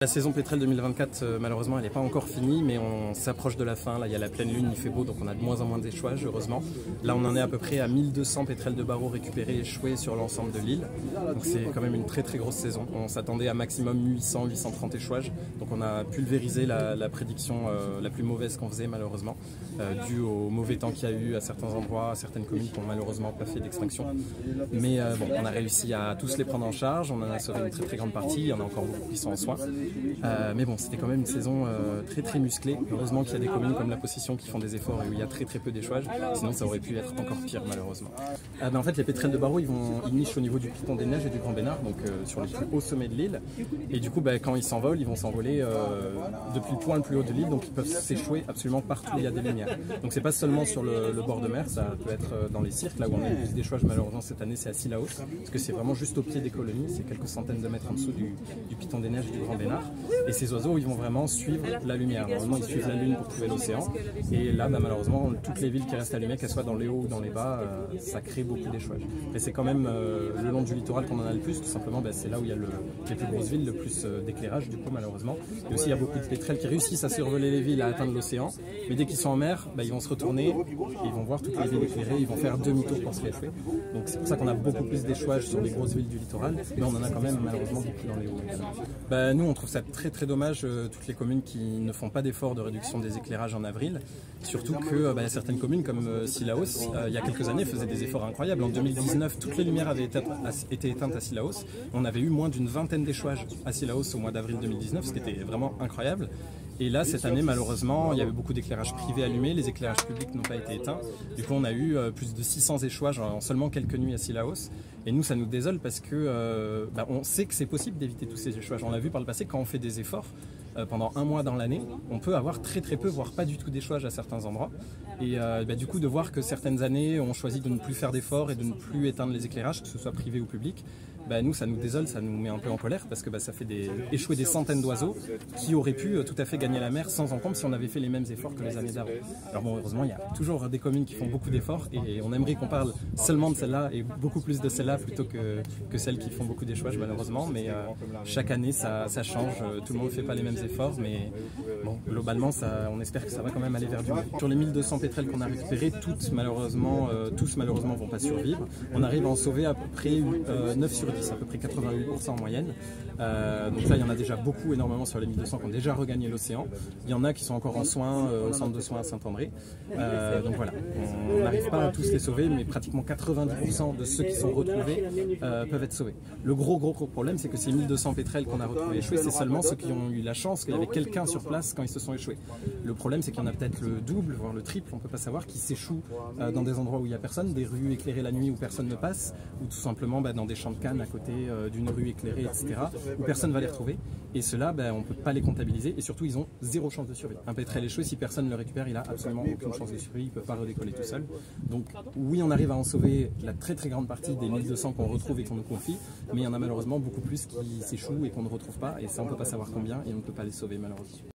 La saison pétrel 2024, malheureusement, elle n'est pas encore finie, mais on s'approche de la fin. Là, il y a la pleine lune, il fait beau, donc on a de moins en moins d'échouages, heureusement. Là, on en est à peu près à 1200 pétrels de barreaux récupérés et échoués sur l'ensemble de l'île. Donc c'est quand même une très très grosse saison. On s'attendait à maximum 800-830 échouages. Donc on a pulvérisé la prédiction la plus mauvaise qu'on faisait, malheureusement, due au mauvais temps qu'il y a eu à certains endroits, à certaines communes qui n'ont malheureusement pas fait d'extinction. Mais bon, on a réussi à tous les prendre en charge. On en a sauvé une très très grande partie. Il y en a encore beaucoup qui sont en soins. Mais bon, c'était quand même une saison très très musclée. Heureusement qu'il y a des communes comme la Possession qui font des efforts et où il y a très très peu d'échouages. Sinon ça aurait pu être encore pire, malheureusement. En fait, les pétrels de barreaux, ils nichent au niveau du Piton des Neiges et du Grand Bénard, donc sur les plus hauts sommets de l'île. Et du coup, quand ils s'envolent, ils vont s'envoler depuis le point le plus haut de l'île, donc ils peuvent s'échouer absolument partout où il y a des lumières. Donc c'est pas seulement sur le bord de mer, ça peut être dans les cirques, là où on a eu le plus d'échouages malheureusement cette année, c'est à Sillaos, parce que c'est vraiment juste au pied des colonies, c'est quelques centaines de mètres en dessous du Piton des Neiges et du Grand Bénard. Et ces oiseaux, ils vont vraiment suivre la lumière. Normalement, ils suivent la lune pour trouver l'océan. Et là, malheureusement, toutes les villes qui restent allumées, qu'elles soient dans les hauts ou dans les bas, ça crée beaucoup d'échouages. Et c'est quand même le long du littoral qu'on en a le plus. Tout simplement, c'est là où il y a les plus grosses villes, le plus d'éclairage, du coup, malheureusement. Et aussi, il y a beaucoup de pétrels qui réussissent à survoler les villes, à atteindre l'océan. Mais dès qu'ils sont en mer, ils vont se retourner et ils vont voir toutes les villes éclairées. Ils vont faire demi-tour pour se rééchouer. Donc c'est pour ça qu'on a beaucoup plus d'échouages sur les grosses villes du littoral. Mais on en a quand même, malheureusement, beaucoup dans les hauts. Nous, on trouve ça très très dommage, toutes les communes qui ne font pas d'efforts de réduction des éclairages en avril. Surtout que y a certaines communes comme Sillaos, il y a quelques années, faisaient des efforts incroyables. En 2019, toutes les lumières avaient été éteintes à Sillaos. On avait eu moins d'une vingtaine d'échouages à Sillaos au mois d'avril 2019, ce qui était vraiment incroyable. Et là, cette année, malheureusement, il y avait beaucoup d'éclairages privés allumés, les éclairages publics n'ont pas été éteints. Du coup, on a eu plus de 600 échouages en seulement quelques nuits à Sillaos. Et nous, ça nous désole parce que on sait que c'est possible d'éviter tous ces échouages. On l'a vu par le passé, quand on fait des efforts, pendant un mois dans l'année, on peut avoir très très peu, voire pas du tout d'échouages à certains endroits. Et du coup, de voir que certaines années, on choisit de ne plus faire d'efforts et de ne plus éteindre les éclairages, que ce soit privé ou public, nous, ça nous désole, ça nous met un peu en colère parce que ça fait échouer des centaines d'oiseaux qui auraient pu tout à fait gagner la mer sans encombre si on avait fait les mêmes efforts que les années d'avant. Alors bon, heureusement, il y a toujours des communes qui font beaucoup d'efforts et on aimerait qu'on parle seulement de celles-là et beaucoup plus de celles-là plutôt que celles qui font beaucoup d'échouages malheureusement. Mais chaque année, ça change, tout le monde ne fait pas les mêmes efforts, mais bon, globalement, on espère que ça va quand même aller vers du mieux. Sur les 1200 pétrels qu'on a récupérés, tous malheureusement vont pas survivre. On arrive à en sauver à peu près 9 sur 10, à peu près 88% en moyenne. Donc là, il y en a déjà beaucoup, énormément sur les 1200 qui ont déjà regagné l'océan. Il y en a qui sont encore en soins au centre de soins à Saint-André. Donc voilà, on n'arrive pas à tous les sauver, mais pratiquement 90% de ceux qui sont retrouvés peuvent être sauvés. Le gros problème, c'est que ces 1200 pétrels qu'on a retrouvés échoués, c'est seulement ceux qui ont eu la chance qu'il y avait quelqu'un sur place quand ils se sont échoués. Le problème, c'est qu'il y en a peut-être le double, voire le triple, on ne peut pas savoir, qui s'échouent dans des endroits où il n'y a personne, des rues éclairées la nuit où personne ne passe, ou tout simplement dans des champs de canne à côté d'une rue éclairée, etc., où personne ne va les retrouver. Et ceux-là, on ne peut pas les comptabiliser, et surtout, ils ont zéro chance de survie. Un pétrel échoué, si personne ne le récupère, il a absolument aucune chance de survie, il ne peut pas redécoller tout seul. Donc oui, on arrive à en sauver la très très grande partie des 1200 qu'on retrouve et qu'on nous confie, mais il y en a malheureusement beaucoup plus qui s'échouent et qu'on ne retrouve pas, et ça on ne peut pas savoir combien, et on ne peut pas les sauver malheureusement.